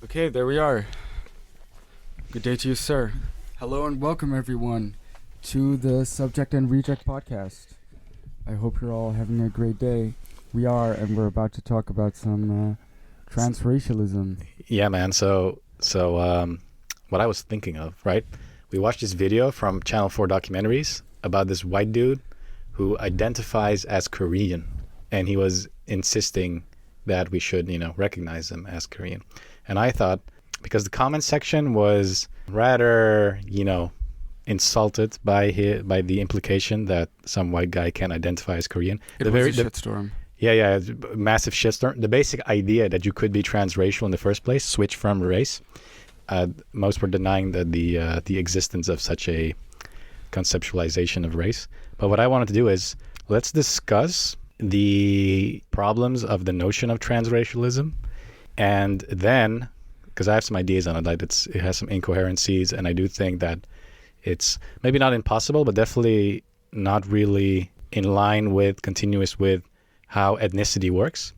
Okay, there we are. Good day to you, sir. Hello and welcome, everyone, to the Subject and Reject podcast. I hope you're all having a great day. We are, and we're about to talk about some transracialism. Yeah, man. So, what I was thinking of, right? We watched this video from Channel 4 documentaries about this white dude who identifies as Korean, and he was insisting that we should, recognize him as Korean. And I thought, because the comment section was rather, insulted by the implication that some white guy can identify as Korean. It was a shitstorm. Yeah, massive shitstorm. The basic idea that you could be transracial in the first place, switch from race. Most were denying the existence of such a conceptualization of race. But what I wanted to do is let's discuss the problems of the notion of transracialism, and then, because I have some ideas on it, like it has some incoherencies, and I do think that it's maybe not impossible, but definitely not really in line with, continuous with how ethnicity works.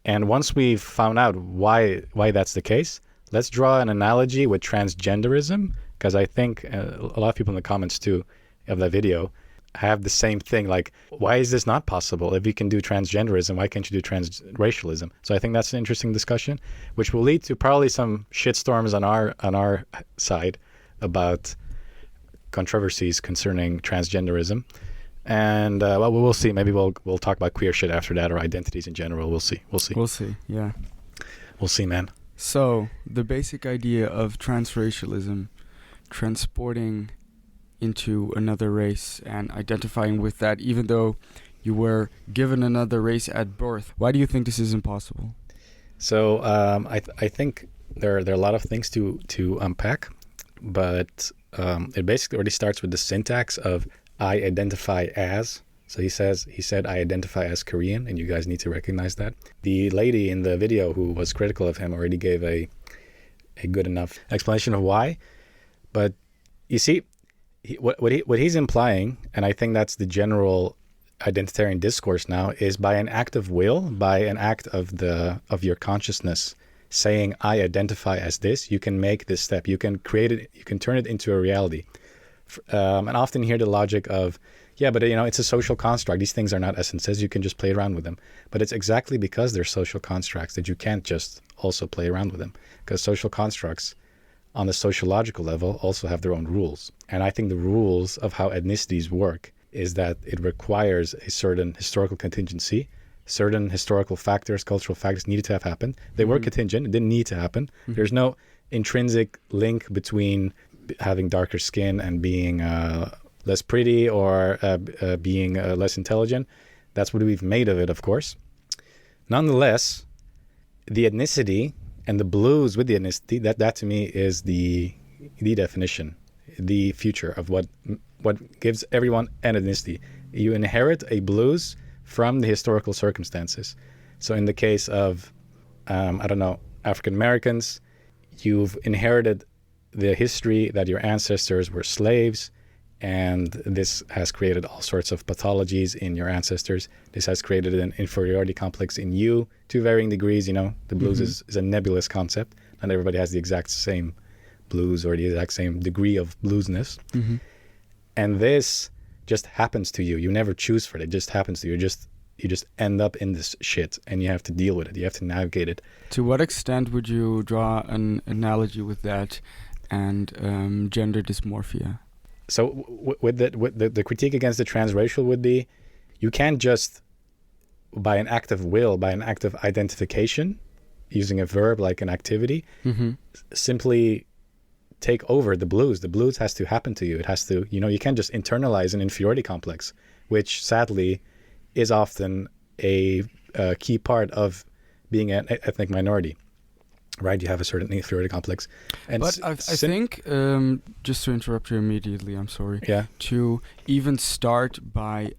And once we've found out why that's the case, let's draw an analogy with transgenderism, because I think a lot of people in the comments too of that video have the same thing, like, why is this not possible? If you can do transgenderism, why can't you do transracialism? So I think that's an interesting discussion, which will lead to probably some shitstorms on our side about controversies concerning transgenderism. And we'll see. Maybe we'll talk about queer shit after that, or identities in general. We'll see. Yeah. We'll see, man. So the basic idea of transracialism, transporting into another race and identifying with that, even though you were given another race at birth. Why do you think this is impossible? So I think there are a lot of things to unpack, but it basically already starts with the syntax of I identify as. So he said I identify as Korean, and you guys need to recognize that. The lady in the video who was critical of him already gave a good enough explanation of why. But you see, what he's implying, and I think that's the general identitarian discourse now, is by an act of will, by an act of your consciousness saying I identify as this, you can make this step, you can create it, you can turn it into a reality. And I often hear the logic of, yeah, but it's a social construct. These things are not essences. You can just play around with them. But it's exactly because they're social constructs that you can't just also play around with them, because social constructs on the sociological level also have their own rules. And I think the rules of how ethnicities work is that it requires a certain historical contingency, certain historical factors, cultural factors needed to have happened. They were contingent. It didn't need to happen. There's no intrinsic link between having darker skin and being less pretty or being less intelligent. That's what we've made of it, of course. Nonetheless, the ethnicity and the blues with the ethnicity, that to me is the definition, the future of what gives everyone an ethnicity. You inherit a blues from the historical circumstances. So in the case of, African Americans, you've inherited the history that your ancestors were slaves, and this has created all sorts of pathologies in your ancestors. This has created an inferiority complex in you to varying degrees. The blues is a nebulous concept. Not everybody has the exact same blues or the exact same degree of bluesness. And this just happens to you. You never choose for it. It just happens to you. You just end up in this shit, and you have to deal with it. You have to navigate it. To what extent would you draw an analogy with that and gender dysmorphia? So with the critique against the transracial would be, you can't just, by an act of will, by an act of identification, using a verb like an activity, simply take over the blues. The blues has to happen to you. It has to, you can't just internalize an inferiority complex, which sadly is often a key part of being an ethnic minority. Right, you have a certain inferiority complex. But I think, just to interrupt you immediately, I'm sorry. Yeah. To even start by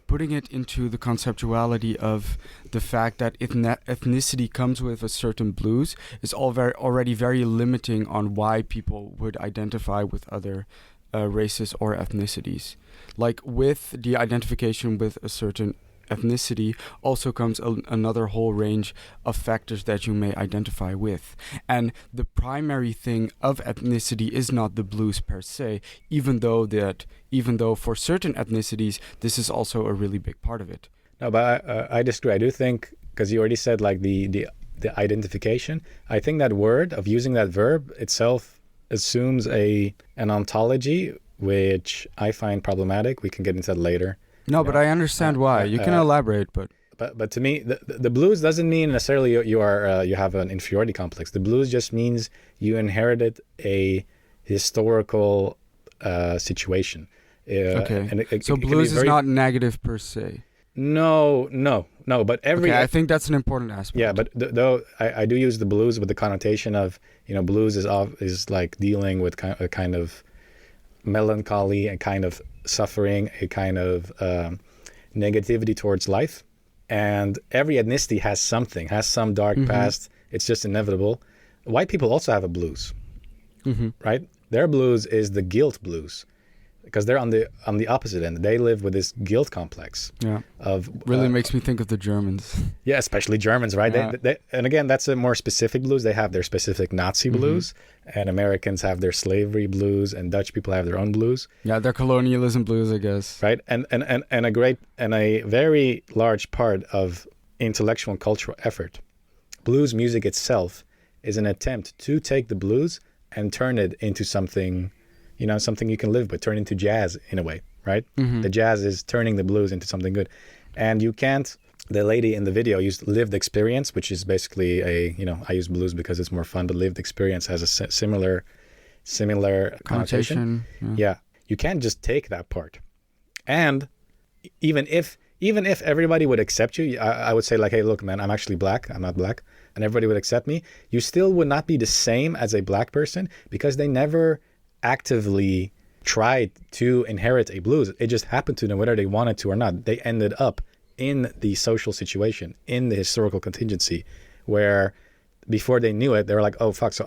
putting it into the conceptuality of the fact that ethnicity comes with a certain blues is already very limiting on why people would identify with other races or ethnicities. Like with the identification with a certain ethnicity also comes another whole range of factors that you may identify with. And the primary thing of ethnicity is not the blues per se, even though for certain ethnicities, this is also a really big part of it. No, but I disagree. I do think, because you already said like the identification, I think that word of using that verb itself assumes an ontology, which I find problematic. We can get into that later. No, but I understand why. You can elaborate, but to me, the blues doesn't mean necessarily you have an inferiority complex. The blues just means you inherited a historical situation. Okay. And so blues is not negative per se. No. But I think that's an important aspect. Yeah, but though I do use the blues with the connotation of, blues is like dealing with a kind of melancholy, a kind of suffering, a kind of negativity towards life. And every ethnicity has some dark past. It's just inevitable. White people also have a blues, right? Their blues is the guilt blues, because they're on the opposite end. They live with this guilt complex. Yeah. Of really makes me think of the Germans. Yeah, especially Germans, right? Yeah. They, and again, that's a more specific blues. They have their specific Nazi blues, and Americans have their slavery blues, and Dutch people have their own blues. Yeah, their colonialism blues, I guess. Right, and a very large part of intellectual and cultural effort, blues music itself is an attempt to take the blues and turn it into something, something you can live with, turn into jazz in a way, right? The jazz is turning the blues into something good. And you can't, the lady in the video used lived experience, which is basically I use blues because it's more fun, but lived experience has a similar connotation. Yeah. You can't just take that part. And even if everybody would accept you, I would say like, hey, look, man, I'm actually black. I'm not black. And everybody would accept me. You still would not be the same as a black person because they never actively tried to inherit a blues. It just happened to them whether they wanted to or not. They ended up in the social situation, in the historical contingency, where before they knew it, they were like, oh, fuck, so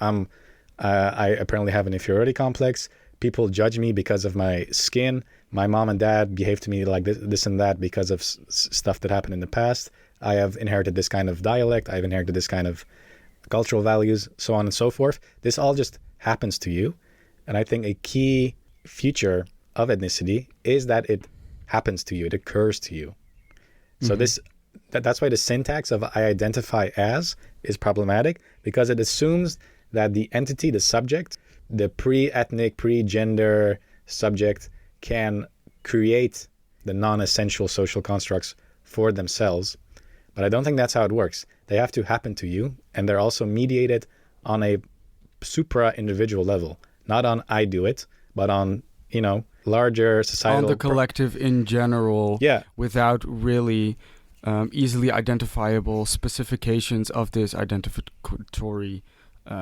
I apparently have an inferiority complex. People judge me because of my skin. My mom and dad behave to me like this and that because of stuff that happened in the past. I have inherited this kind of dialect. I've inherited this kind of cultural values, so on and so forth. This all just happens to you. And I think a key feature of ethnicity is that it happens to you. It occurs to you. So that's why the syntax of I identify as is problematic, because it assumes that the entity, the subject, the pre-ethnic, pre-gender subject can create the non-essential social constructs for themselves. But I don't think that's how it works. They have to happen to you, and they're also mediated on a supra-individual level. Not on I do it, but on, larger societal... On the collective in general, without really easily identifiable specifications of this identificatory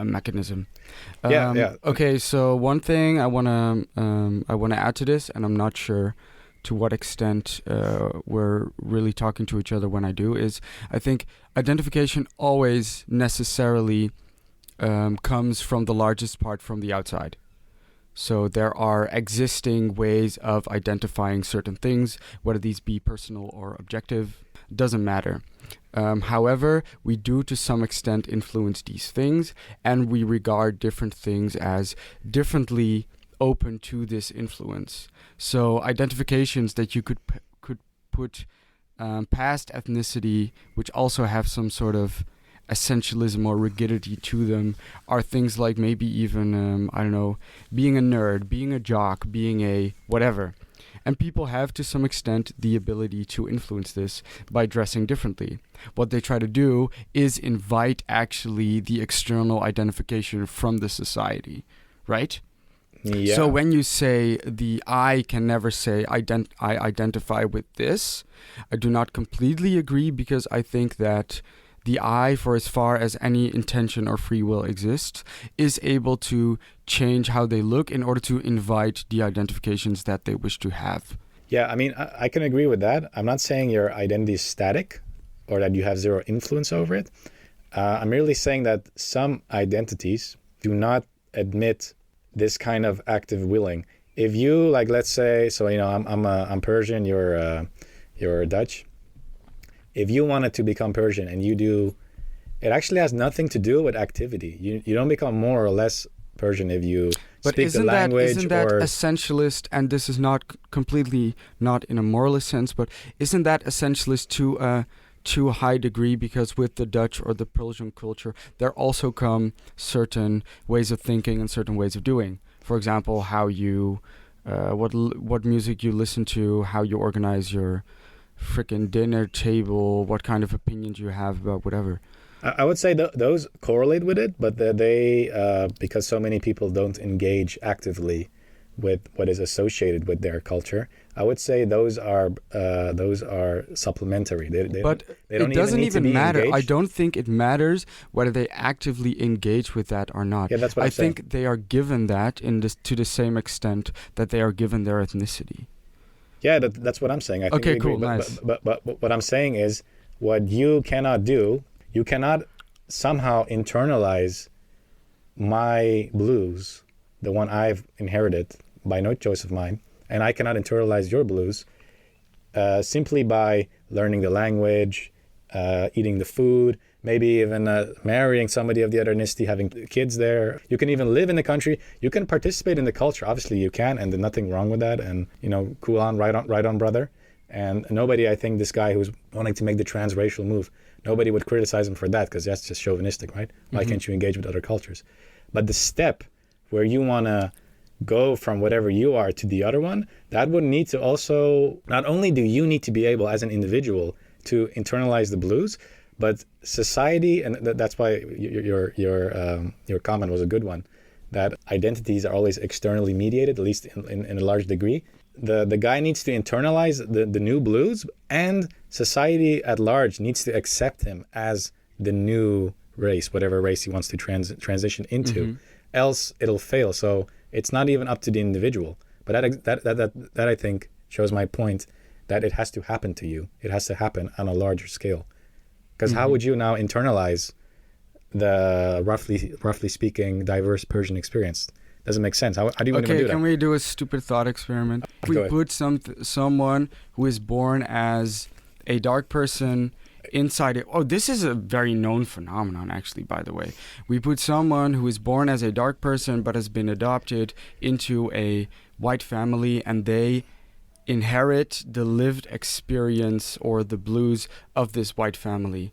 mechanism. Okay, so one thing I wanna add to this, and I'm not sure to what extent we're really talking to each other when I do, is I think identification always necessarily comes from the largest part from the outside. So there are existing ways of identifying certain things, whether these be personal or objective, doesn't matter. However, we do to some extent influence these things, and we regard different things as differently open to this influence. So identifications that you could put past ethnicity, which also have some sort of essentialism or rigidity to them, are things like maybe even, being a nerd, being a jock, being a whatever. And people have to some extent the ability to influence this by dressing differently. What they try to do is invite actually the external identification from the society, right? Yeah. So when you say the I can never say I identify with this, I do not completely agree, because I think that the I, for as far as any intention or free will exists, is able to change how they look in order to invite the identifications that they wish to have. Yeah, I mean, I can agree with that. I'm not saying your identity is static or that you have zero influence over it. I'm merely saying that some identities do not admit this kind of active willing. If you, like, let's say, so, I'm Persian, you're Dutch. if you wanted to become Persian and you do, it actually has nothing to do with activity. You don't become more or less Persian if you speak the language. Isn't that essentialist? And this is not completely not in a moralist sense, but isn't that essentialist to a high degree? Because with the Dutch or the Persian culture, there also come certain ways of thinking and certain ways of doing. For example, how you, what music you listen to, how you organize your frickin' dinner table, what kind of opinions you have about whatever. I would say those correlate with it, but they because so many people don't engage actively with what is associated with their culture, I would say those are supplementary. They don't it doesn't even matter. Engaged. I don't think it matters whether they actively engage with that or not. Yeah, that's what I think they are given that to the same extent that they are given their ethnicity. Yeah, that's what I'm saying. I think okay, we agree. cool, nice. But what I'm saying is, what you cannot do, you cannot somehow internalize my blues, the one I've inherited by no choice of mine, and I cannot internalize your blues simply by learning the language, eating the food, maybe even marrying somebody of the other ethnicity, having kids there. You can even live in the country. You can participate in the culture. Obviously, you can, and there's nothing wrong with that. And cool on, right on, brother. And nobody, I think, this guy who's wanting to make the transracial move, nobody would criticize him for that because that's just chauvinistic, right? Why can't you engage with other cultures? But the step where you want to go from whatever you are to the other one, that would need to also, not only do you need to be able as an individual to internalize the blues, but society, and that's why your comment was a good one, that identities are always externally mediated, at least in a large degree. The guy needs to internalize the new blues, and society at large needs to accept him as the new race, whatever race he wants to transition into. Else it'll fail. So it's not even up to the individual. But that I think shows my point that it has to happen to you. It has to happen on a larger scale. Because how would you now internalize the roughly speaking diverse Persian experience? Doesn't make sense. How do you want to do that? Okay, can we do a stupid thought experiment? If we put someone who is born as a dark person inside it. Oh, this is a very known phenomenon, actually, by the way. We put someone who is born as a dark person but has been adopted into a white family, and they inherit the lived experience or the blues of this white family.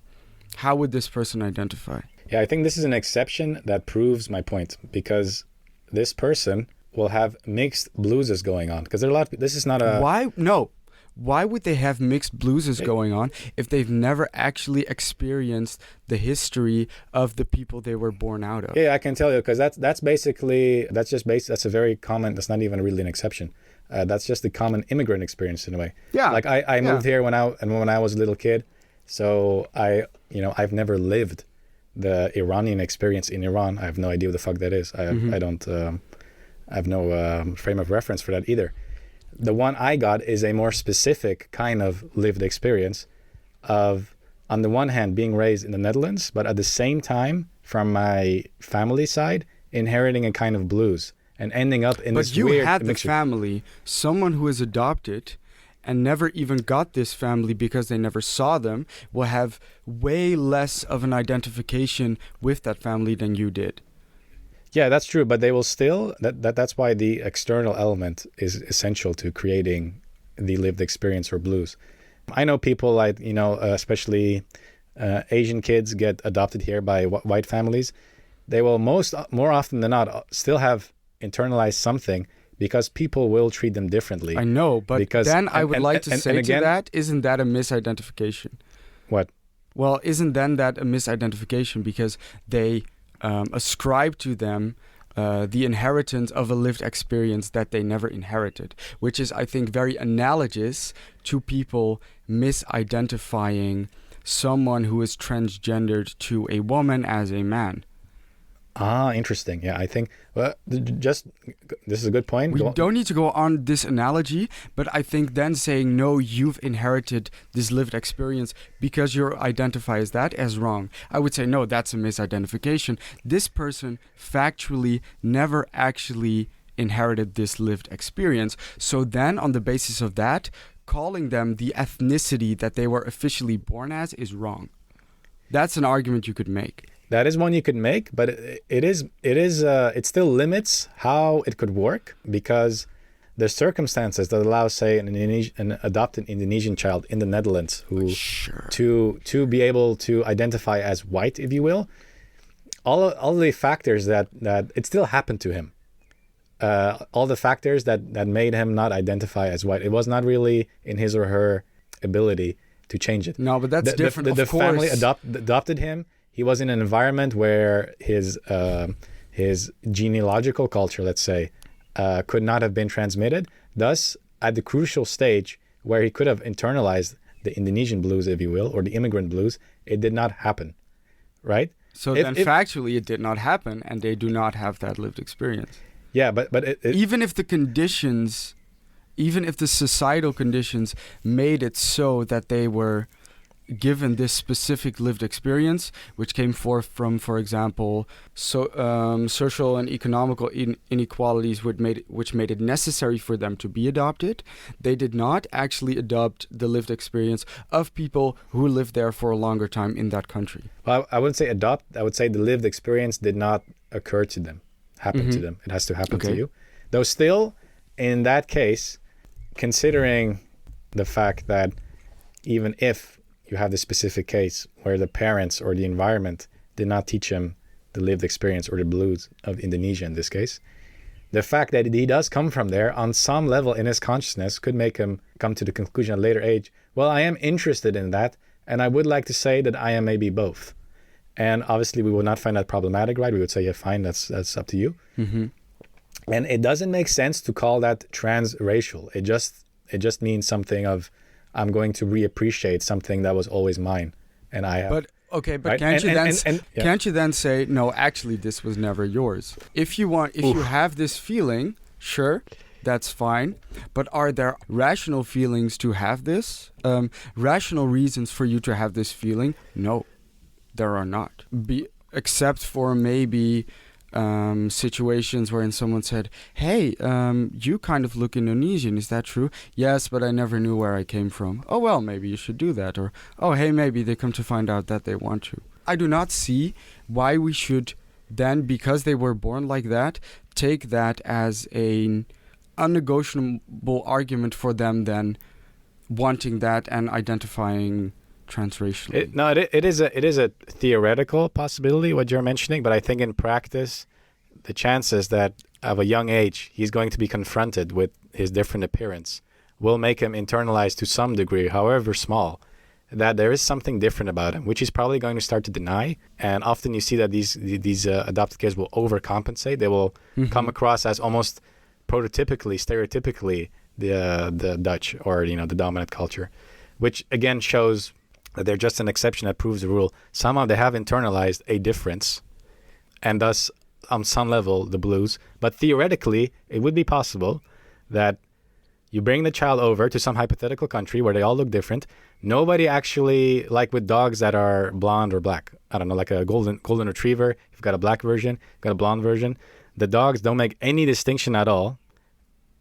How would this person identify? Yeah, I think this is an exception that proves my point, because this person will have mixed blueses going on. Because there are a lot of, this is not a... Why? No. Why would they have mixed blueses going on if they've never actually experienced the history of the people they were born out of? Yeah, I can tell you, because that's a very common, that's not even really an exception. That's just the common immigrant experience in a way. Yeah. Like I moved here when I was a little kid, so I've never lived the Iranian experience in Iran. I have no idea what the fuck that is. I have no frame of reference for that either. The one I got is a more specific kind of lived experience of, on the one hand, being raised in the Netherlands, but at the same time, from my family side, inheriting a kind of blues and ending up in this weird mixture. But you had the family, someone who is adopted and never even got this family because they never saw them, will have way less of an identification with that family than you did. Yeah, that's true, but they will still, that's why the external element is essential to creating the lived experience or blues. I know people like, especially Asian kids get adopted here by white families. They will more often than not still have internalized something, because people will treat them differently. I know, but then I would like to say to that, isn't that a misidentification? What? Well, isn't then that a misidentification because they ascribe to them the inheritance of a lived experience that they never inherited, which is, I think, very analogous to people misidentifying someone who is transgendered to a woman as a man. Ah, interesting. Yeah, I think, this is a good point. We don't need to go on this analogy, but I think then saying, no, you've inherited this lived experience because you identify as that as wrong. I would say, no, that's a misidentification. This person factually never actually inherited this lived experience. So then on the basis of that, calling them the ethnicity that they were officially born as is wrong. That's an argument you could make. That is one you could make, but it still limits how it could work, because the circumstances that allow, say, an adopted Indonesian child in the Netherlands who to be able to identify as white, if you will, all the factors that it still happened to him. All the factors that made him not identify as white. It was not really in his or her ability to change it. No, but that's different. The family adopted him. He was in an environment where his genealogical culture, let's say, could not have been transmitted. Thus, at the crucial stage where he could have internalized the Indonesian blues, if you will, or the immigrant blues, it did not happen, right? So factually, it did not happen, and they do not have that lived experience. Yeah, but even if the conditions, even if the societal conditions made it so that they were given this specific lived experience, which came forth from, for example, social and economical inequalities, which made it necessary for them to be adopted, they did not actually adopt the lived experience of people who lived there for a longer time in that country. Well, I wouldn't say adopt. I would say the lived experience did not occur to them, happen to them. It has to happen to you. Though still, in that case, considering the fact that even if you have the specific case where the parents or the environment did not teach him the lived experience or the blues of Indonesia in this case, the fact that he does come from there on some level in his consciousness could make him come to the conclusion at a later age, well, I am interested in that, and I would like to say that I am maybe both. And obviously we would not find that problematic, right? We would say, yeah, fine, that's up to you. Mm-hmm. And it doesn't make sense to call that transracial. It just means something of, I'm going to reappreciate something that was always mine, and I have. But okay, but right? Can't you then say, no, actually this was never yours? If you have this feeling, sure, that's fine. But are there rational feelings to have this? Rational reasons for you to have this feeling? No, there are not. Except for maybe situations wherein someone said, hey, you kind of look Indonesian, is that true? Yes, but I never knew where I came from. Oh, well, maybe you should do that. Or, oh, hey, maybe they come to find out that they want to. I do not see why we should then, because they were born like that, take that as an unnegotiable argument for them then wanting that and identifying transracially. It is a theoretical possibility what you're mentioning, but I think in practice, the chances that at a young age he's going to be confronted with his different appearance will make him internalize to some degree, however small, that there is something different about him, which he's probably going to start to deny. And often you see that these adopted kids will overcompensate. They will come across as almost prototypically, stereotypically the Dutch or the dominant culture, which again shows that they're just an exception that proves the rule. Somehow they have internalized a difference, and thus, on some level, the blues. But theoretically, it would be possible that you bring the child over to some hypothetical country where they all look different. Nobody actually, like with dogs that are blonde or black, I don't know, like a golden retriever, you've got a black version, you've got a blonde version. The dogs don't make any distinction at all.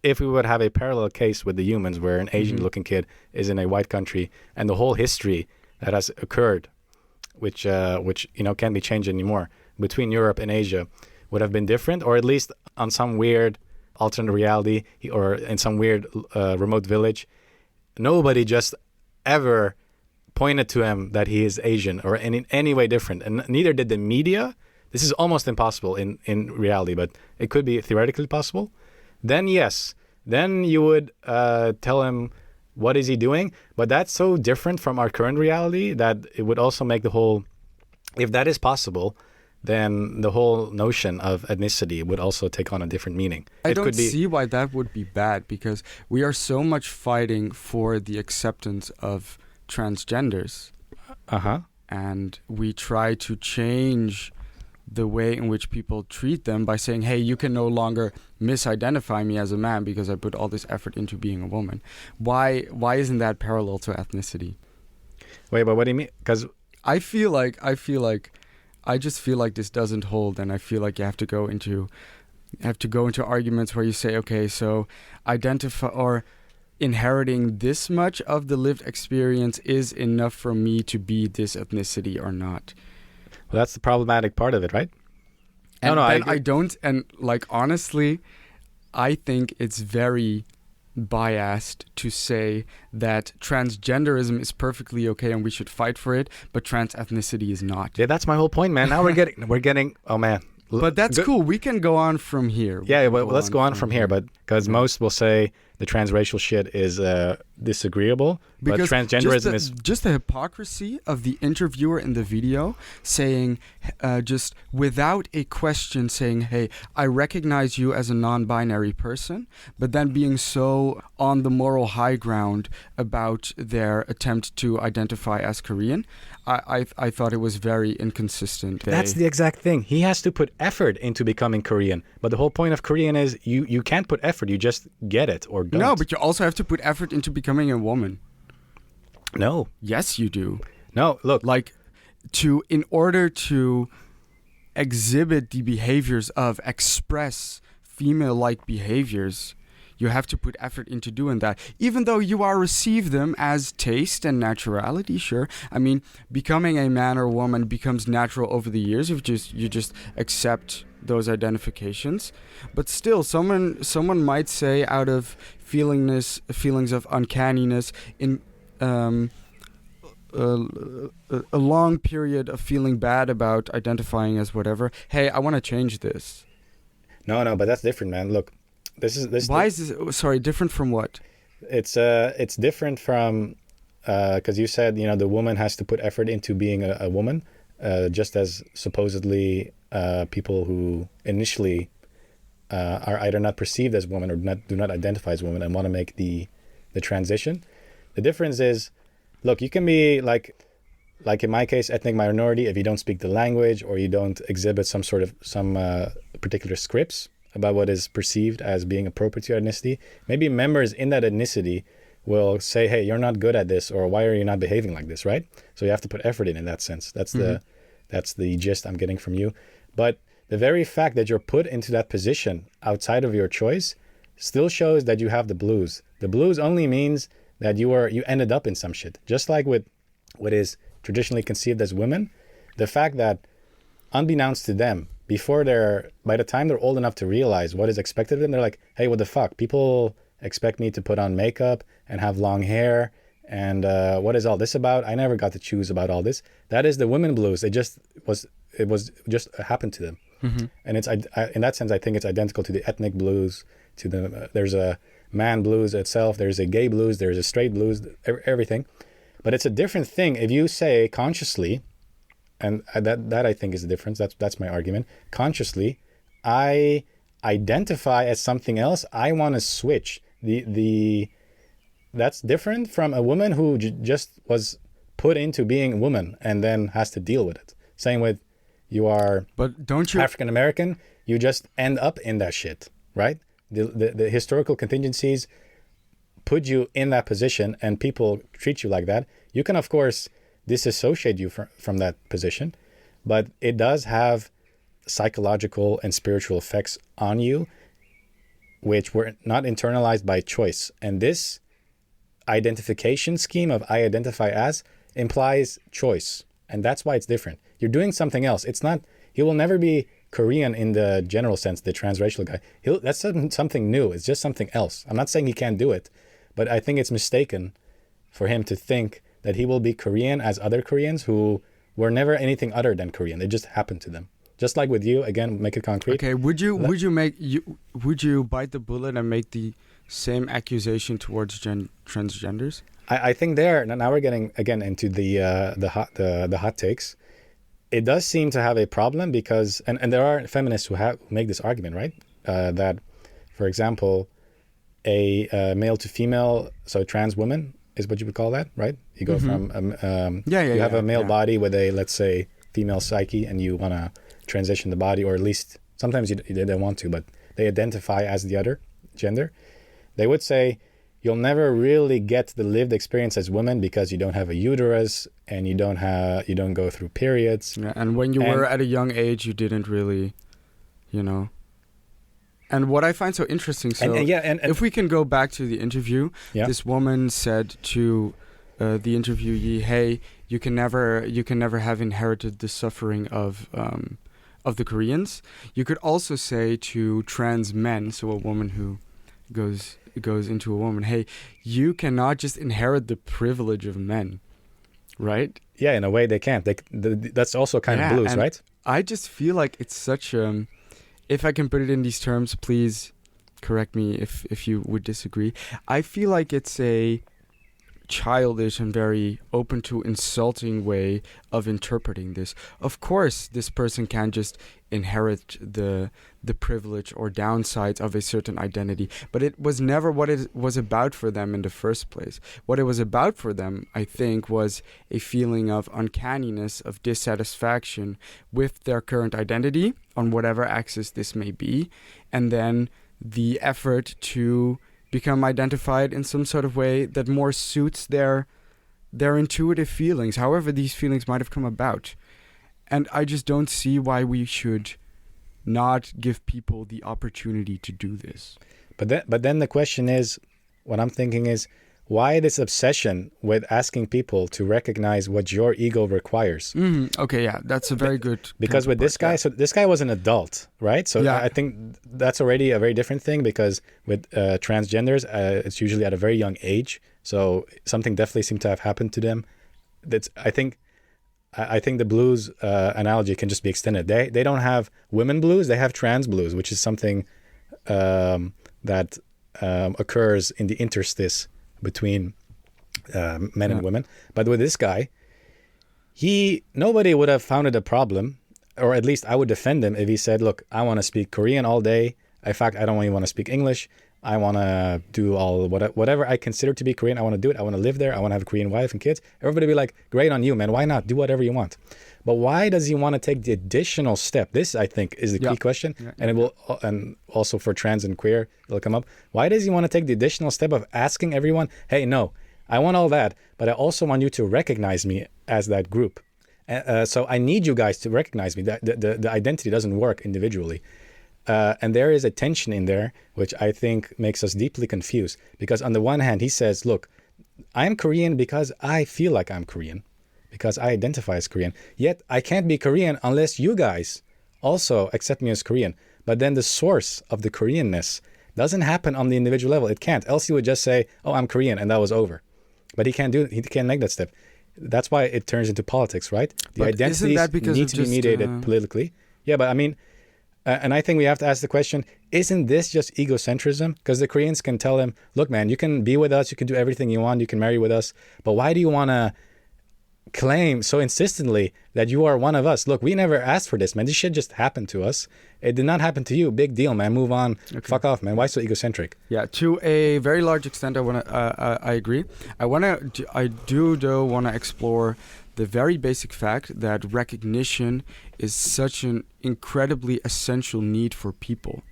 If we would have a parallel case with the humans where an Asian-looking kid is in a white country and the whole history that has occurred, which can't be changed anymore, between Europe and Asia would have been different, or at least on some weird alternate reality or in some weird remote village, nobody just ever pointed to him that he is Asian or in any way different, and neither did the media. This is almost impossible in reality, but it could be theoretically possible. Then yes, then you would tell him, what is he doing? But that's so different from our current reality that it would also make the whole, if that is possible, then the whole notion of ethnicity would also take on a different meaning. I don't see why that would be bad, because we are so much fighting for the acceptance of transgenders. And we try to change the way in which people treat them by saying, hey, you can no longer misidentify me as a man because I put all this effort into being a woman. Why isn't that parallel to ethnicity? Wait, but what do you mean? Because I just feel like this doesn't hold, and I feel like you have to go into arguments where you say, okay, so identify or inheriting this much of the lived experience is enough for me to be this ethnicity or not. Well, that's the problematic part of it, right? And then I don't, and like honestly, I think it's very biased to say that transgenderism is perfectly okay and we should fight for it, but trans ethnicity is not. Yeah, that's my whole point, man. Now we're getting. Oh man. But that's cool. We can go on from here. Yeah, well, let's go on from here. But because most will say the transracial shit is disagreeable, because but transgenderism is just the hypocrisy of the interviewer in the video saying, just without a question, saying, "Hey, I recognize you as a non-binary person," but then being so on the moral high ground about their attempt to identify as Korean. I thought it was very inconsistent. That's the exact thing. He has to put effort into becoming Korean. But the whole point of Korean is you can't put effort. You just get it or don't. No, but you also have to put effort into becoming a woman. No. Yes, you do. No, look. Like, in order to exhibit the behaviors of, express female-like behaviors, you have to put effort into doing that. Even though you are receive them as taste and naturality, sure. I mean, becoming a man or woman becomes natural over the years if you just accept those identifications. But still, someone might say out of feelings of uncanniness in a long period of feeling bad about identifying as whatever, hey, I want to change this. No, but that's different, man. Look. Why is this? Sorry, different from what? It's different from because you said the woman has to put effort into being a woman, just as supposedly people who initially are either not perceived as women or do not identify as women and want to make the transition. The difference is, look, you can be like in my case, ethnic minority if you don't speak the language or you don't exhibit some particular scripts about what is perceived as being appropriate to your ethnicity. Maybe members in that ethnicity will say, hey, you're not good at this, or why are you not behaving like this, right? So you have to put effort in that sense. That's the gist I'm getting from you. But the very fact that you're put into that position outside of your choice still shows that you have the blues. The blues only means that you ended up in some shit. Just like with what is traditionally conceived as women, the fact that unbeknownst to them, by the time they're old enough to realize what is expected of them, they're like, hey, what the fuck? People expect me to put on makeup and have long hair. And what is all this about? I never got to choose about all this. That is the women blues. It was just happened to them. Mm-hmm. And it's in that sense, I think it's identical to the ethnic blues. There's a man blues itself. There's a gay blues. There's a straight blues. Everything. But it's a different thing if you say consciously. And that I think is the difference. That's my argument. Consciously, I identify as something else. I want to switch. That's different from a woman who just was put into being a woman and then has to deal with it. Same with you are. But don't you African American? You just end up in that shit, right? The historical contingencies put you in that position, and people treat you like that. You can, of course, disassociate you from that position, but it does have psychological and spiritual effects on you, which were not internalized by choice. And this identification scheme of I identify as implies choice. And that's why it's different. You're doing something else. It's not, he will never be Korean in the general sense, the transracial guy. That's something new. It's just something else. I'm not saying he can't do it, but I think it's mistaken for him to think that he will be Korean as other Koreans who were never anything other than Korean. It just happened to them. Just like with you, again, make it concrete. Okay, would you bite the bullet and make the same accusation towards transgenders? I think now we're getting again into the hot takes. It does seem to have a problem because and there are feminists who make this argument, right? That, for example, a male to female, so trans woman is what you would call that, right? You go from you have a male body with a, let's say, female psyche, and you want to transition the body, or at least sometimes they don't want to, but they identify as the other gender. They would say you'll never really get the lived experience as women because you don't have a uterus and you don't go through periods. Yeah, and when you were at a young age, you didn't really, And what I find so interesting, so and if we can go back to the interview, yeah. this woman said to the interviewee, "Hey, you can never have inherited the suffering of the Koreans." You could also say to trans men, so a woman who goes into a woman, "Hey, you cannot just inherit the privilege of men," right? Yeah, in a way they can't. That's also kind of blues, right? I just feel like it's such a... If I can put it in these terms, please correct me if you would disagree. I feel like it's a childish and very open to insulting way of interpreting this. Of course, this person can just inherit the privilege or downsides of a certain identity, but it was never what it was about for them in the first place. What it was about for them, I think, was a feeling of uncanniness, of dissatisfaction with their current identity on whatever axis this may be, and then the effort to become identified in some sort of way that more suits their intuitive feelings, however these feelings might have come about. And I just don't see why we should not give people the opportunity to do this. But then the question is, what I'm thinking is, why this obsession with asking people to recognize what your ego requires? Okay, yeah, that's a very good... Because with this guy, so this guy was an adult, right? So yeah. I think that's already a very different thing, because with transgenders, it's usually at a very young age. So something definitely seemed to have happened to them. I think the blues analogy can just be extended. They don't have women blues, they have trans blues, which is something that occurs in the interstice between men and women. But with this guy, nobody would have found it a problem, or at least I would defend him if he said, look, I want to speak Korean all day. In fact, I don't even want to speak English. I want to do whatever I consider to be Korean. I want to do it. I want to live there. I want to have a Korean wife and kids. Everybody would be like, great on you, man. Why not? Do whatever you want. But why does he want to take the additional step? This, I think, is the key question. And it will, and also for trans and queer, it'll come up. Why does he want to take the additional step of asking everyone, hey, no, I want all that, but I also want you to recognize me as that group. So I need you guys to recognize me. The identity doesn't work individually. And there is a tension in there, which I think makes us deeply confused. Because on the one hand, he says, look, I'm Korean because I feel like I'm Korean, because I identify as Korean. Yet I can't be Korean unless you guys also accept me as Korean. But then the source of the Koreanness doesn't happen on the individual level. It can't. Else he would just say, oh, I'm Korean, and that was over. But he can't do it. He can't make that step. That's why it turns into politics, right? The identities need to be mediated politically. Yeah, but I mean... and I think we have to ask the question, isn't this just egocentrism? Because the Koreans can tell him, look, man, you can be with us, you can do everything you want, you can marry with us, but why do you want to claim so insistently that you are one of us? Look, we never asked for this, man. This shit just happened to us. It did not happen to you. Big deal, man. Move on. Okay. Fuck off, man. Why so egocentric? Yeah, to a very large extent, I agree. I do, though, want to explore the very basic fact that recognition is such an incredibly essential need for people.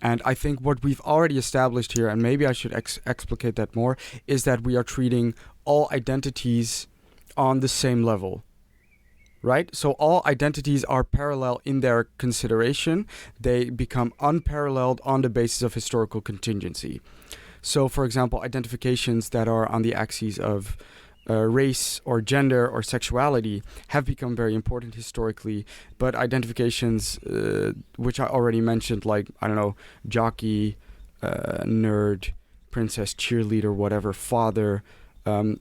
And I think what we've already established here, and maybe I should explicate that more, is that we are treating all identities on the same level, right? So all identities are parallel in their consideration. They become unparalleled on the basis of historical contingency. So, for example, identifications that are on the axes of race or gender or sexuality have become very important historically, but identifications which I already mentioned, like, I don't know, jockey, nerd, princess, cheerleader, whatever, father,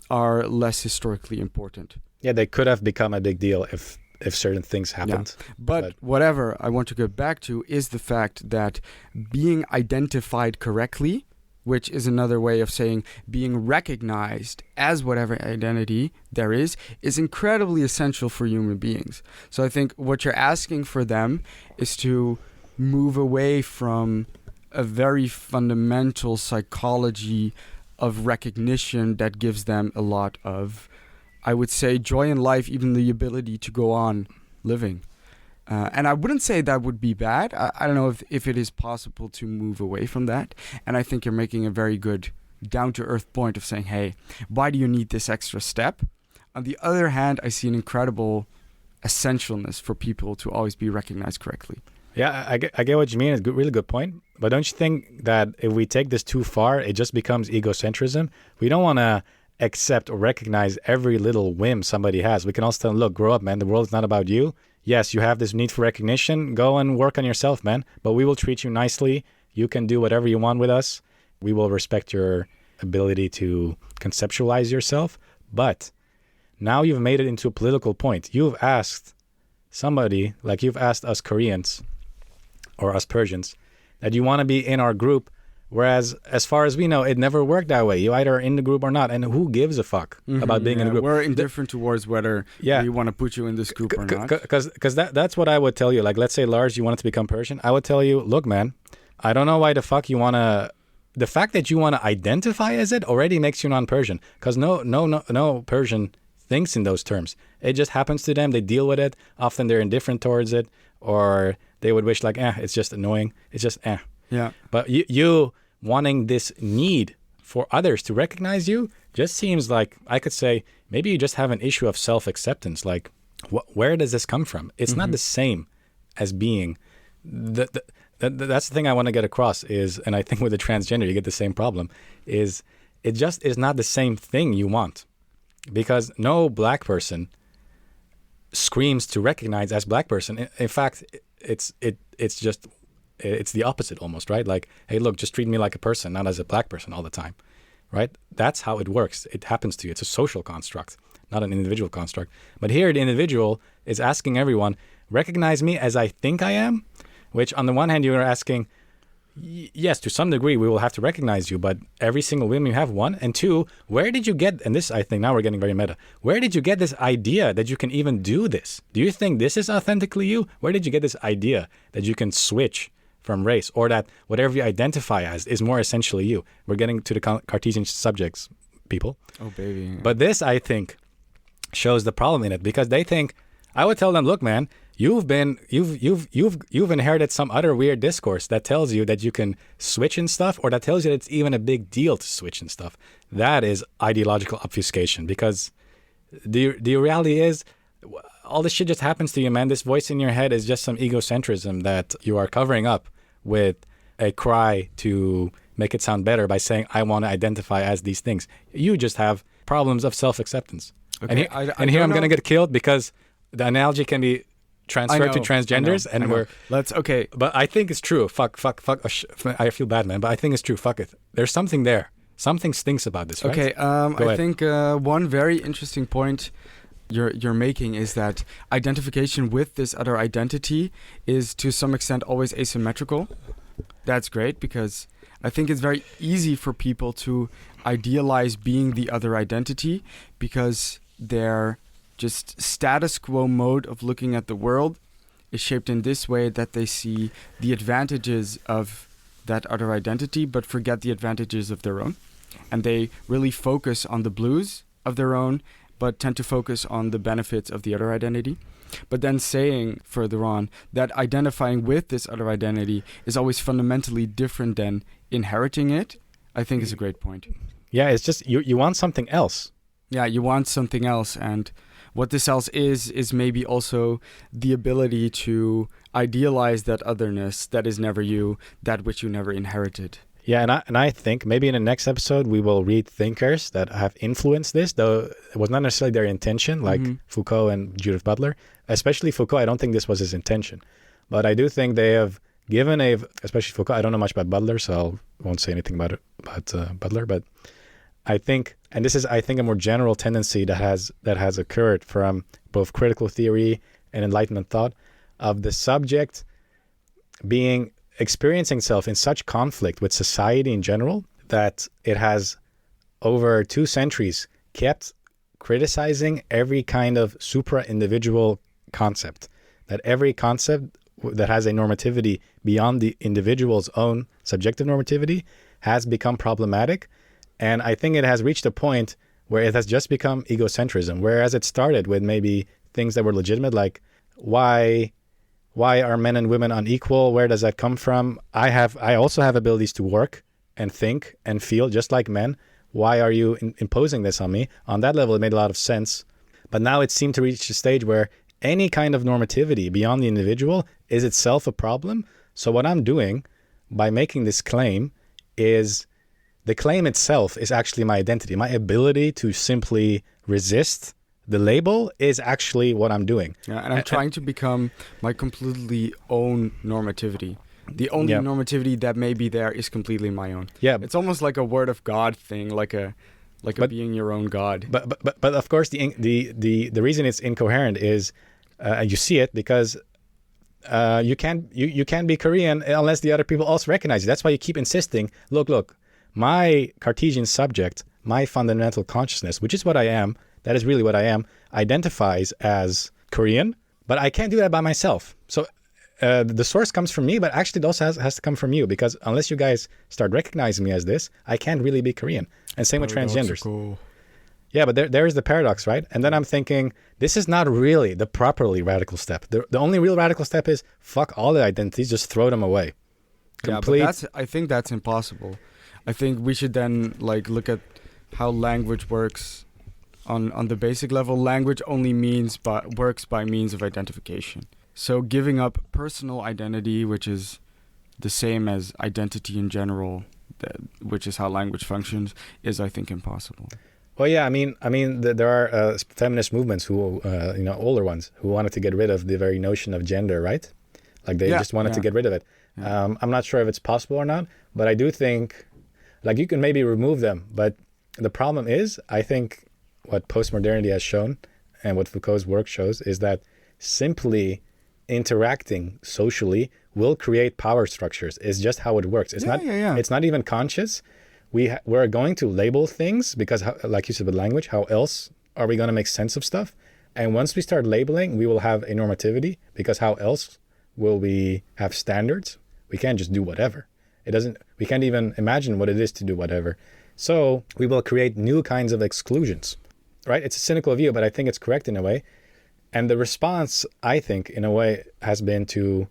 are less historically important. Yeah, they could have become a big deal if certain things happened. Yeah. But whatever I want to go back to is the fact that being identified correctly, which is another way of saying being recognized as whatever identity there is incredibly essential for human beings. So I think what you're asking for them is to move away from a very fundamental psychology of recognition that gives them a lot of, I would say, joy in life, even the ability to go on living. And I wouldn't say that would be bad. I don't know if it is possible to move away from that. And I think you're making a very good down-to-earth point of saying, hey, why do you need this extra step? On the other hand, I see an incredible essentialness for people to always be recognized correctly. Yeah, I get what you mean. It's a really good point. But don't you think that if we take this too far, it just becomes egocentrism? We don't want to accept or recognize every little whim somebody has. We can also tell them, look, grow up, man. The world is not about you. Yes, you have this need for recognition. Go and work on yourself, man. But we will treat you nicely. You can do whatever you want with us. We will respect your ability to conceptualize yourself. But now you've made it into a political point. You've asked somebody, like you've asked us Koreans or us Persians, that you want to be in our group, whereas as far as we know, it never worked that way. You either are in the group or not, and who gives a fuck about being in a group? We're indifferent towards whether we want to put you in this group or not. Because that's what I would tell you. Like, let's say, Lars, you wanted to become Persian. I would tell you, look, man, I don't know why the fuck you want to... The fact that you want to identify as it already makes you non-Persian, because no Persian thinks in those terms. It just happens to them. They deal with it. Often they're indifferent towards it, or they would wish like, it's just annoying. It's just, Yeah. But you wanting this need for others to recognize you just seems like, I could say, maybe you just have an issue of self-acceptance. Like, where does this come from? It's not the same as being... That's the thing I want to get across is, and I think with the transgender, you get the same problem, is it just is not the same thing you want. Because no black person screams to recognize as black person. In fact, it's the opposite almost, right? Like, hey, look, just treat me like a person, not as a black person all the time, right? That's how it works. It happens to you. It's a social construct, not an individual construct. But here, the individual is asking everyone, recognize me as I think I am, which on the one hand, you are asking, yes, to some degree, we will have to recognize you, but every single whim you have, one. And two, where did you get, and this, I think now we're getting very meta, where did you get this idea that you can even do this? Do you think this is authentically you? Where did you get this idea that you can switch from race, or that whatever you identify as is more essentially you? We're getting to the Cartesian subjects, people. Oh, baby. But this, I think, shows the problem in it, because they think, I would tell them, look, man, you've inherited some other weird discourse that tells you that you can switch in stuff, or that tells you that it's even a big deal to switch in stuff. That is ideological obfuscation, because the reality is all this shit just happens to you, man. This voice in your head is just some egocentrism that you are covering up with a cry to make it sound better by saying, I want to identify as these things. You just have problems of self-acceptance. Okay, and here I'm going to get killed because the analogy can be transferred to transgenders, But I think it's true. Fuck. I feel bad, man. But I think it's true. Fuck it. There's something there. Something stinks about this, right? Okay. I think one very interesting point you're making is that identification with this other identity is to some extent always asymmetrical. That's great, because I think it's very easy for people to idealize being the other identity, because their just status quo mode of looking at the world is shaped in this way, that they see the advantages of that other identity but forget the advantages of their own, and they really focus on the blues of their own but tend to focus on the benefits of the other identity. But then saying further on that identifying with this other identity is always fundamentally different than inheriting it, I think is a great point. Yeah, it's just you want something else. Yeah, you want something else, and what this else is maybe also the ability to idealize that otherness that is never you, that which you never inherited. Yeah, and I think maybe in the next episode we will read thinkers that have influenced this, though it was not necessarily their intention, like Foucault and Judith Butler. Especially Foucault, I don't think this was his intention. But I do think they have given especially Foucault, I don't know much about Butler, so I won't say anything about Butler, but I think, and this is, I think, a more general tendency that has occurred from both critical theory and Enlightenment thought, of the subject experiencing itself in such conflict with society in general that it has, over 2 centuries, kept criticizing every kind of supra-individual concept. That every concept that has a normativity beyond the individual's own subjective normativity has become problematic. And I think it has reached a point where it has just become egocentrism, whereas it started with maybe things that were legitimate, like why are men and women unequal? Where does that come from? I also have abilities to work and think and feel just like men. Why are you imposing this on me? On that level, it made a lot of sense. But now it seemed to reach a stage where any kind of normativity beyond the individual is itself a problem. So what I'm doing by making this claim is the claim itself is actually my identity. My ability to simply resist the label is actually what I'm doing. Yeah, and I'm trying to become my completely own normativity. The only normativity that may be there is completely my own. Yeah, it's almost like a word of God thing, like a being your own God. But of course the reason it's incoherent is you see it because you can't be Korean unless the other people also recognize you. That's why you keep insisting. Look, my Cartesian subject, my fundamental consciousness, which is what I am. That is really what I am. Identifies as Korean, but I can't do that by myself. So the source comes from me, but actually it also has to come from you, because unless you guys start recognizing me as this, I can't really be Korean. And same with transgenders. Yeah, but there is the paradox, right? And then I'm thinking, this is not really the properly radical step. The only real radical step is fuck all the identities, just throw them away. Complete. Yeah, but I think that's impossible. I think we should then look at how language works. On the basic level, language only works by means of identification. So giving up personal identity, which is the same as identity in general, which is how language functions, is, I think, impossible. Well, yeah, I mean, there are feminist movements who, older ones, who wanted to get rid of the very notion of gender, right? Like they just wanted to get rid of it. Yeah. I'm not sure if it's possible or not, but I do think, you can maybe remove them. But the problem is, I think, what postmodernity has shown and what Foucault's work shows is that simply interacting socially will create power structures. It's just how it works. It's It's not even conscious. We're going to label things because, like you said, with language, how else are we going to make sense of stuff? And once we start labeling, we will have a normativity, because how else will we have standards? We can't just do whatever. We can't even imagine what it is to do whatever. So we will create new kinds of exclusions. Right? It's a cynical view, but I think it's correct in a way. And the response, I think, in a way, has been to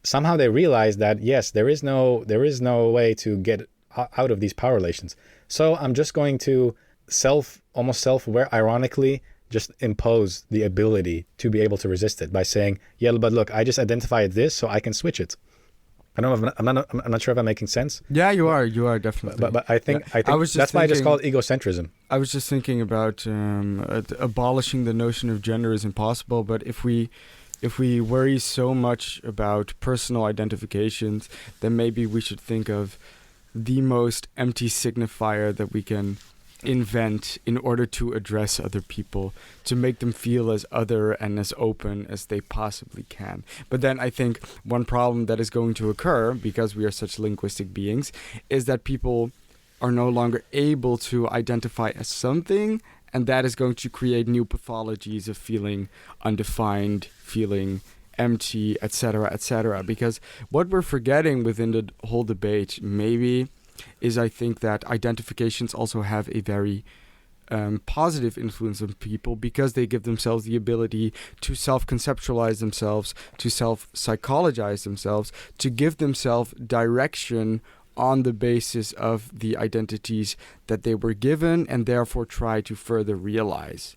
somehow they realize that, yes, there is no way to get out of these power relations. So I'm just going to almost self-aware, ironically, just impose the ability to be able to resist it by saying, yeah, but look, I just identify this so I can switch it. I don't know. I'm not sure if I'm making sense. Yeah, you are definitely. But I think that's why I just call it egocentrism. I was just thinking about abolishing the notion of gender is impossible. But if we worry so much about personal identifications, then maybe we should think of the most empty signifier that we can invent in order to address other people, to make them feel as other and as open as they possibly can. But then I think one problem that is going to occur, because we are such linguistic beings, is that people are no longer able to identify as something, and that is going to create new pathologies of feeling undefined, feeling empty, etc., because what we're forgetting within the whole debate maybe is, I think, that identifications also have a very positive influence on people, because they give themselves the ability to self-conceptualize themselves, to self-psychologize themselves, to give themselves direction on the basis of the identities that they were given, and therefore try to further realize.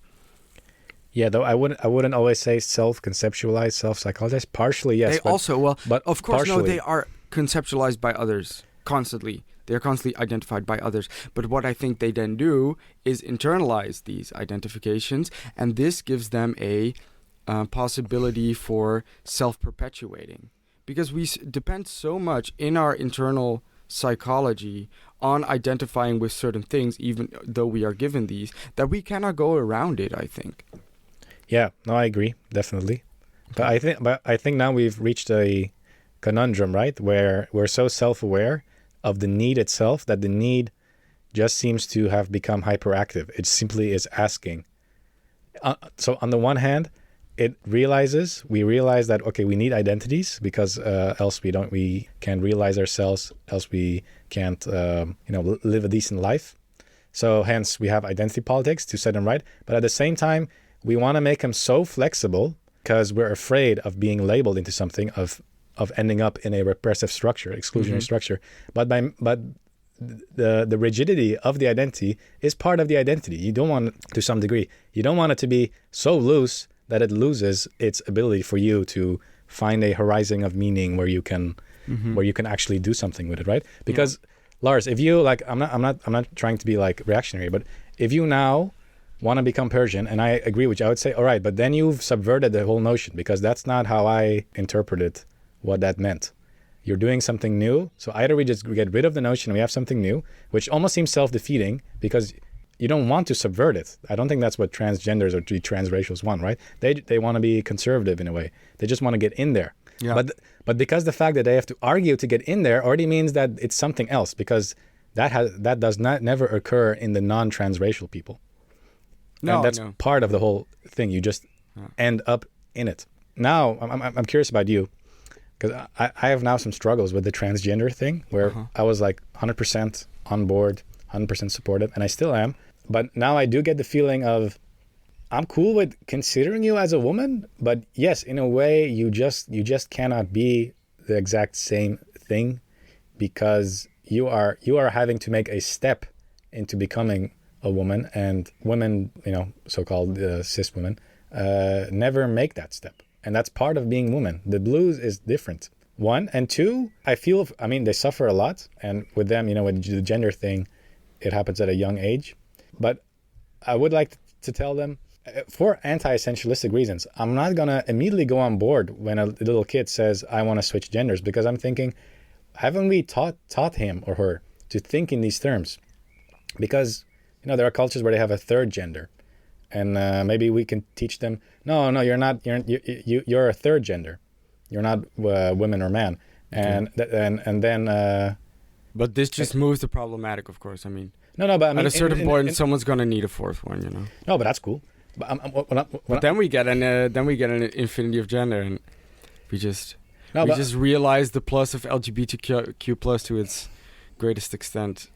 Yeah, though I wouldn't always say self-conceptualize, self-psychologize. Partially, yes. But of course, partially. No, they are conceptualized by others constantly. They're constantly identified by others. But what I think they then do is internalize these identifications, and this gives them a possibility for self-perpetuating. Because we depend so much in our internal psychology on identifying with certain things, even though we are given these, that we cannot go around it, I think. Yeah, no, I agree, definitely. Okay. But I think now we've reached a conundrum, right? Where we're so self-aware of the need itself that the need just seems to have become hyperactive. It simply is asking. So on the one hand, we realize that, okay, we need identities, because else we can't realize ourselves, else we can't live a decent life. So hence we have identity politics to set them right. But at the same time, we want to make them so flexible because we're afraid of being labeled into something, of ending up in a repressive structure, exclusionary structure. But the rigidity of the identity is part of the identity. You don't want, to some degree, you don't want it to be so loose that it loses its ability for you to find a horizon of meaning where you can actually do something with it, right? Because Lars, if you like, I'm not trying to be like reactionary, but if you now want to become Persian, and I agree with you, I would say, all right, but then you've subverted the whole notion, because that's not how I interpreted what that meant. You're doing something new. So either we just get rid of the notion and we have something new, which almost seems self-defeating because you don't want to subvert it. I don't think that's what transgenders or transracials want, right? They want to be conservative in a way. They just want to get in there. Yeah. But because the fact that they have to argue to get in there already means that it's something else, because that does not never occur in the non-transracial people. No, and that's part of the whole thing. You just end up in it. Now, I'm curious about you, because I have now some struggles with the transgender thing, where I was like 100% on board, 100% supportive, and I still am. But now I do get the feeling of, I'm cool with considering you as a woman, but yes, in a way, you just cannot be the exact same thing, because you are having to make a step into becoming a woman, and women, so-called cis women, never make that step. And that's part of being woman. The blues is different. One, and two, they suffer a lot. And with them, with the gender thing, it happens at a young age. But I would like to tell them, for anti-essentialistic reasons, I'm not going to immediately go on board when a little kid says, I want to switch genders, because I'm thinking, haven't we taught him or her to think in these terms? Because, there are cultures where they have a third gender. And maybe we can teach them, no, you're not. You're a third gender. You're not women or man. And then. But this just moves the problematic, of course. No, but at a certain point, someone's gonna need a fourth one, No, but that's cool. But then we get an infinity of gender, and we just realize the plus of LGBTQ plus to its greatest extent.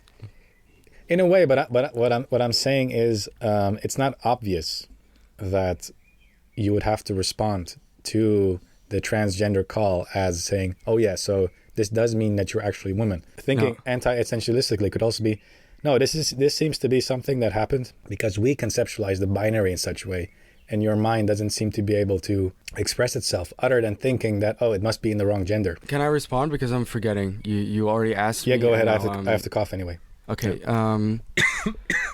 In a way, but what I'm saying is, it's not obvious that you would have to respond to the transgender call as saying, oh yeah, so this does mean that you're actually a woman. Thinking anti-essentialistically could also be, no, this seems to be something that happened because we conceptualize the binary in such a way, and your mind doesn't seem to be able to express itself other than thinking that, oh, it must be in the wrong gender. Can I respond, because I'm forgetting? You already asked me. Yeah, go ahead. I have to cough anyway. Okay.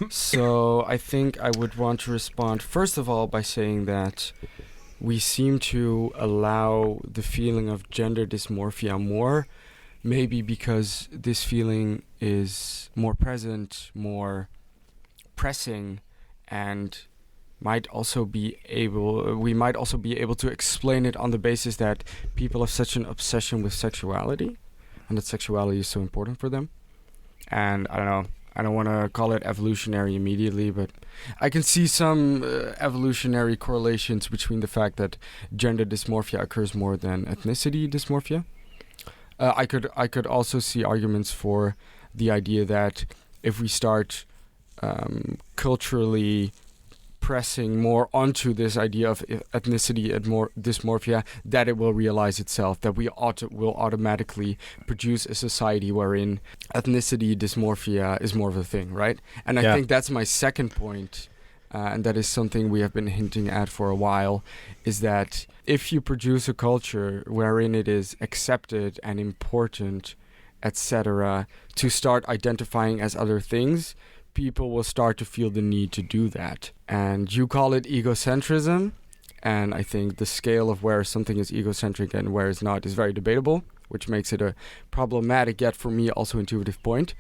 So I think I would want to respond first of all by saying that we seem to allow the feeling of gender dysmorphia more, maybe because this feeling is more present, more pressing, and we might also be able to explain it on the basis that people have such an obsession with sexuality, and that sexuality is so important for them. And I don't want to call it evolutionary immediately, but I can see some evolutionary correlations between the fact that gender dysmorphia occurs more than ethnicity dysmorphia. I could also see arguments for the idea that if we start culturally pressing more onto this idea of ethnicity and more dysmorphia, that it will realize itself, that we will automatically produce a society wherein ethnicity dysmorphia is more of a thing, right? And I think that's my second point, and that is something we have been hinting at for a while, is that if you produce a culture wherein it is accepted and important, etc., to start identifying as other things, people will start to feel the need to do that. And you call it egocentrism, and I think the scale of where something is egocentric and where it's not is very debatable, which makes it a problematic yet for me also intuitive point.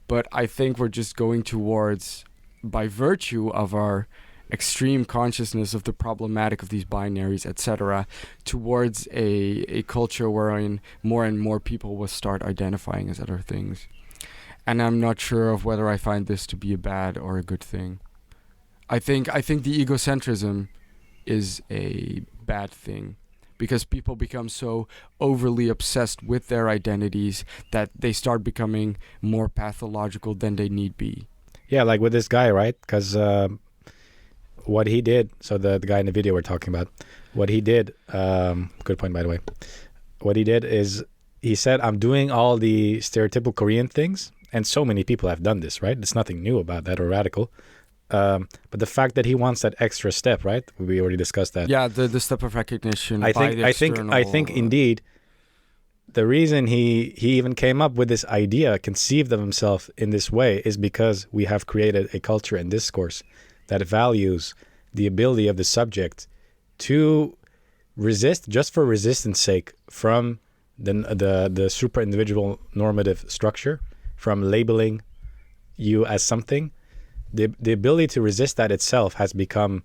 But I think we're just going towards, by virtue of our extreme consciousness of the problematic of these binaries, etc., towards a culture wherein more and more people will start identifying as other things. And I'm not sure of whether I find this to be a bad or a good thing. I think the egocentrism is a bad thing, because people become so overly obsessed with their identities that they start becoming more pathological than they need be. Yeah, like with this guy, right? Because what he did, so the guy in the video we're talking about, what he did, good point by the way, what he did is he said, I'm doing all the stereotypical Korean things. And so many people have done this, right? There's nothing new about that or radical. But the fact that he wants that extra step, right? We already discussed that. Yeah, the step of recognition. I by think the I think external, I think indeed the reason he even came up with this idea, conceived of himself in this way, is because we have created a culture and discourse that values the ability of the subject to resist, just for resistance sake, from the super individual normative structure, from labeling you as something. The ability to resist that itself has become,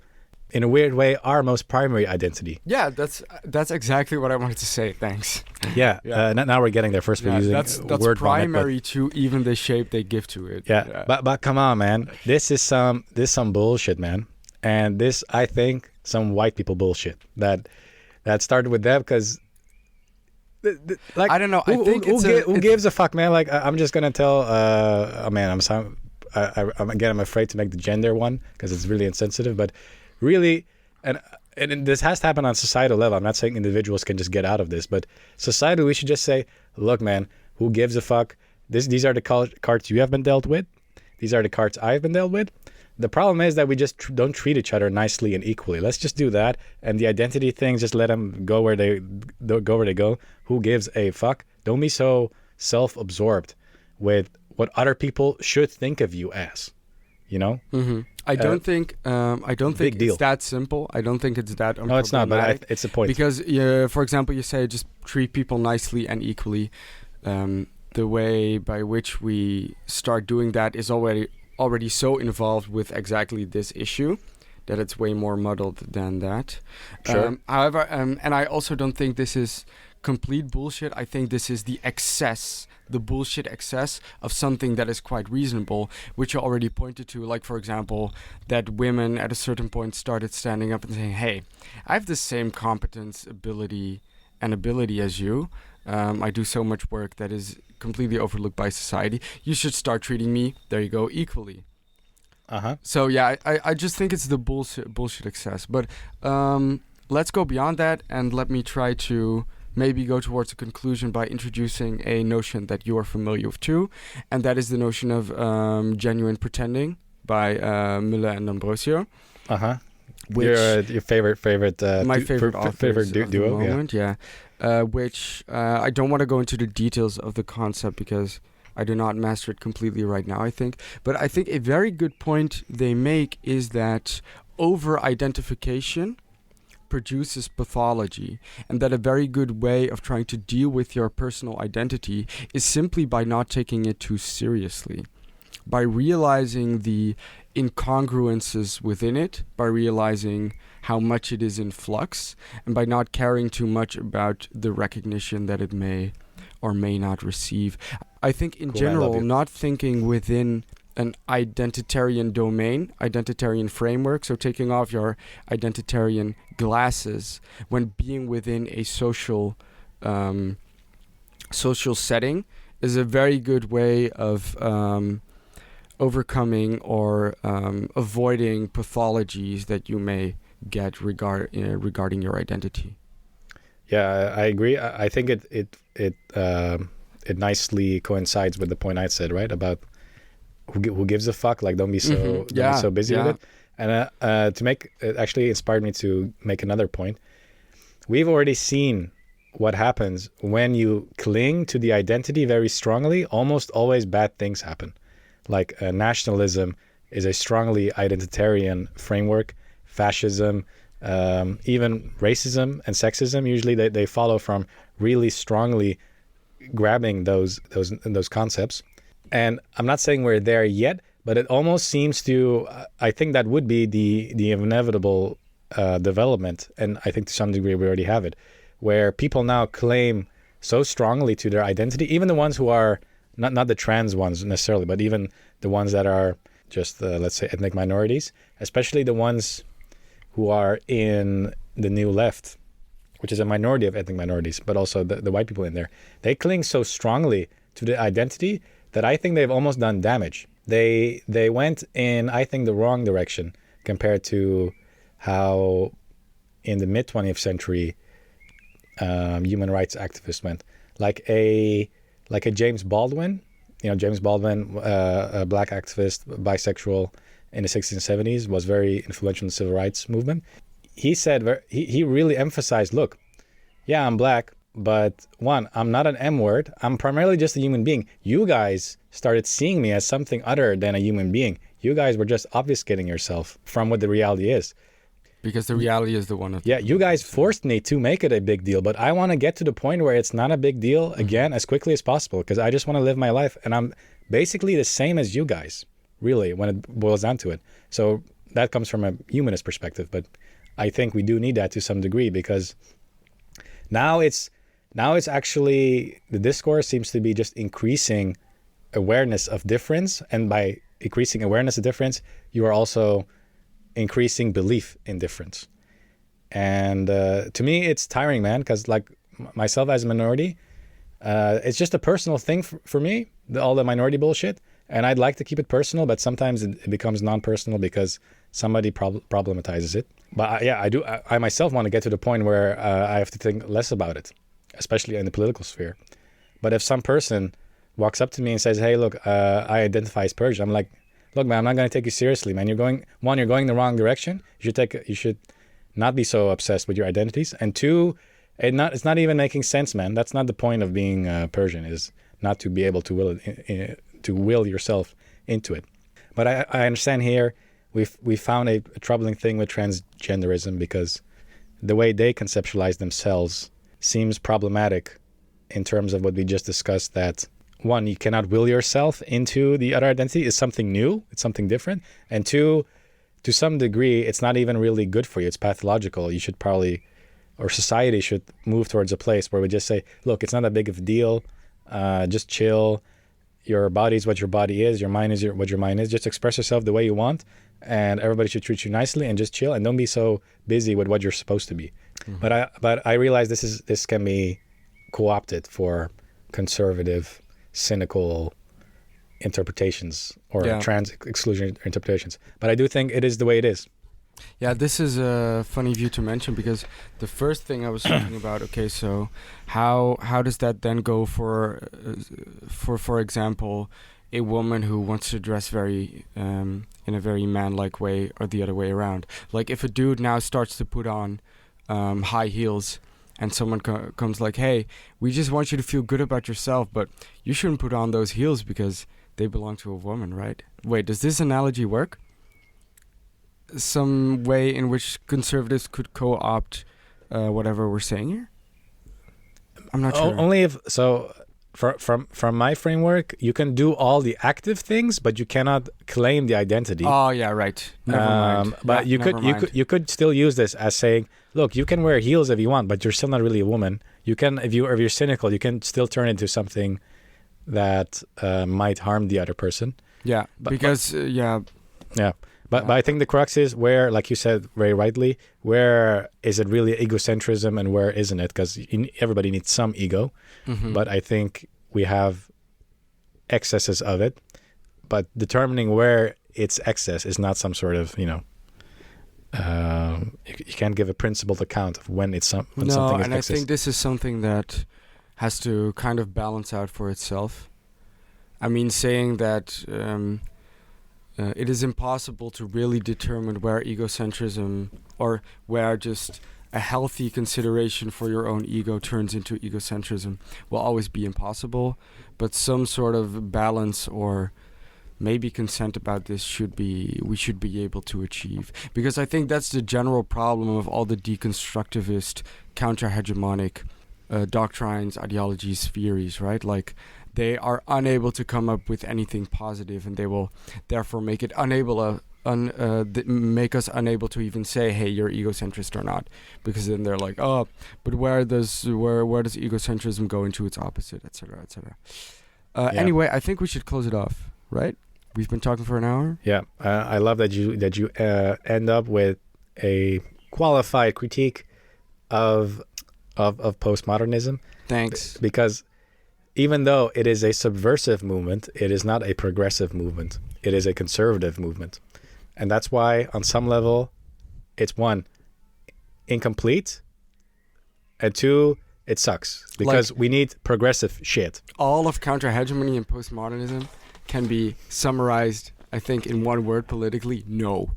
in a weird way, our most primary identity. Yeah, that's exactly what I wanted to say. Thanks. Yeah. Yeah. Now we're getting there. First, we're using that's word primary vomit, to even the shape they give to it. yeah. But come on, man. This is some bullshit, man. And this, I think, some white people bullshit that started with them, because like, I don't know. I think who gives a fuck, man? Like, I'm just gonna tell. Oh man, I'm afraid to make the gender one because it's really insensitive. But really, and this has to happen on societal level. I'm not saying individuals can just get out of this, but societally, we should just say, look, man, who gives a fuck? These are the cards you have been dealt with. These are the cards I've been dealt with. The problem is that we just don't treat each other nicely and equally. Let's just do that. And the identity things, just let them go where they go. Who gives a fuck? Don't be so self-absorbed with what other people should think of you as. You know? Mm-hmm. I don't think deal. it's that simple. I don't think it's that unproblematic. No, it's not. But it's a point. Because, for example, you say just treat people nicely and equally. The way by which we start doing that is already so involved with exactly this issue that it's way more muddled than that. Sure. However, and I also don't think this is complete bullshit. I think this is the bullshit excess of something that is quite reasonable, which you already pointed to, like, for example, that women at a certain point started standing up and saying, hey, I have the same competence, ability as you. I do so much work that is completely overlooked by society. You should start treating me, there you go, equally. Uh-huh. So yeah, I just think it's the bullshit excess. But let's go beyond that, and let me try to maybe go towards a conclusion by introducing a notion that you are familiar with too, and that is the notion of genuine pretending by Müller and Ambrosio. Uh-huh. Which your favorite my favorite authors duo, of the moment, yeah. Which I don't want to go into the details of the concept because I do not master it completely right now, I think. But I think a very good point they make is that over-identification produces pathology, and that a very good way of trying to deal with your personal identity is simply by not taking it too seriously, by realizing the incongruences within it, by realizing how much it is in flux, and by not caring too much about the recognition that it may or may not receive. I think in general, not thinking within an identitarian domain, identitarian framework, so taking off your identitarian glasses when being within a social setting is a very good way of overcoming or avoiding pathologies that you may get regarding your identity. Yeah, I agree. I think it nicely coincides with the point I said, right, about who gives a fuck. Like, don't be so don't be so busy with it. And to make it actually inspired me to make another point. We've already seen what happens when you cling to the identity very strongly. Almost always bad things happen. Like nationalism is a strongly identitarian framework. Fascism, even racism and sexism, usually they follow from really strongly grabbing those concepts. And I'm not saying we're there yet, but it almost seems to, I think that would be the inevitable development. And I think to some degree we already have it, where people now claim so strongly to their identity, even the ones who are not the trans ones necessarily, but even the ones that are just, let's say, ethnic minorities, especially the ones who are in the new left, which is a minority of ethnic minorities, but also the white people in there. They cling so strongly to the identity that I think they've almost done damage. They went in, I think, the wrong direction compared to how in the mid-20th century human rights activists went. Like a James Baldwin, James Baldwin, a black activist, bisexual, in the 60s and 70s, was very influential in the civil rights movement. He said, he really emphasized, look, yeah, I'm black, but one, I'm not an M-word. I'm primarily just a human being. You guys started seeing me as something other than a human being. You guys were just obfuscating yourself from what the reality is. Because the reality is the one of... Yeah, you guys forced me to make it a big deal, but I want to get to the point where it's not a big deal again as quickly as possible, because I just want to live my life, and I'm basically the same as you guys, really, when it boils down to it. So that comes from a humanist perspective, but I think we do need that to some degree, because now it's actually, the discourse seems to be just increasing awareness of difference, and by increasing awareness of difference, you are also increasing belief in difference. And to me, it's tiring, man, because like myself as a minority, it's just a personal thing for me, all the minority bullshit, and I'd like to keep it personal, but sometimes it becomes non-personal because somebody problematizes it. But I myself want to get to the point where I have to think less about it, especially in the political sphere. But if some person walks up to me and says, hey, look, I identify as Persian, I'm like, look, man, I'm not going to take you seriously, man. You're going the wrong direction. You should not be so obsessed with your identities. And two, it's not even making sense, man. That's not the point of being Persian, is not to be able to will yourself into it. But I understand here we found a troubling thing with transgenderism, because the way they conceptualize themselves seems problematic in terms of what we just discussed, that one, you cannot will yourself into the other identity. Is something new, it's something different. And two, to some degree, it's not even really good for you. It's pathological. You should probably, or society should move towards a place where we just say, look, it's not that big of a deal. Just chill. Your body is what your body is. Your mind is what your mind is. Just express yourself the way you want, and everybody should treat you nicely, and just chill, and don't be so busy with what you're supposed to be. Mm-hmm. But I realize this can be co-opted for conservative, cynical interpretations or trans exclusion interpretations. But I do think it is the way it is. Yeah, this is a funny view to mention, because the first thing I was thinking about, okay, so how does that then go for example, a woman who wants to dress very in a very man-like way, or the other way around? Like if a dude now starts to put on high heels, and someone comes like, hey, we just want you to feel good about yourself, but you shouldn't put on those heels because they belong to a woman, right? Wait, does this analogy work? Some way in which conservatives could co-opt whatever we're saying here? I'm not sure. Only if so. From my framework, you can do all the active things, but you cannot claim the identity. Oh yeah, right. Never mind. But you could still use this as saying, look, you can wear heels if you want, but you're still not really a woman. You can, if you're cynical, you can still turn into something that might harm the other person. Yeah, But I think the crux is where, like you said very rightly, where is it really egocentrism and where isn't it? Because everybody needs some ego. Mm-hmm. But I think we have excesses of it. But determining where it's excess is not some sort of, you can't give a principled account of when something is excess. No, and I think this is something that has to kind of balance out for itself. I mean, saying that... it is impossible to really determine where egocentrism, or where just a healthy consideration for your own ego turns into egocentrism, will always be impossible. But some sort of balance or maybe consent about this we should be able to achieve. Because I think that's the general problem of all the deconstructivist, counter-hegemonic doctrines, ideologies, theories, right? Like, they are unable to come up with anything positive, and they will therefore make it make us unable to even say, hey, you're egocentrist or not, because then they're like, oh, but where does egocentrism go into its opposite, etc., etc. Anyway, I think we should close it off, right? We've been talking for an hour. Yeah, I love that you end up with a qualified critique of postmodernism. Thanks. Because even though it is a subversive movement, it is not a progressive movement. It is a conservative movement. And that's why, on some level, it's one, incomplete, and two, it sucks. Because we need progressive shit. All of counter-hegemony and postmodernism can be summarized I think in one word politically, no.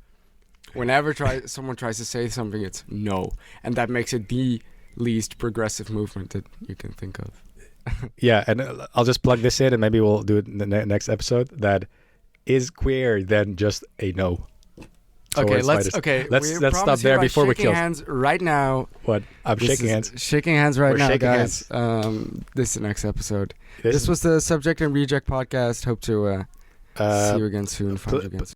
Whenever someone tries to say something, it's no. And that makes it the least progressive movement that you can think of. Yeah, and I'll just plug this in, and maybe we'll do it in the next episode. That is queer than just a no. So Okay, let's stop there before we kill. Shaking hands right now. What? I'm shaking hands. Shaking hands right We're now, shaking guys. This is the next episode. This was the Subject and Reject podcast. Hope to see you again soon. Find you again soon.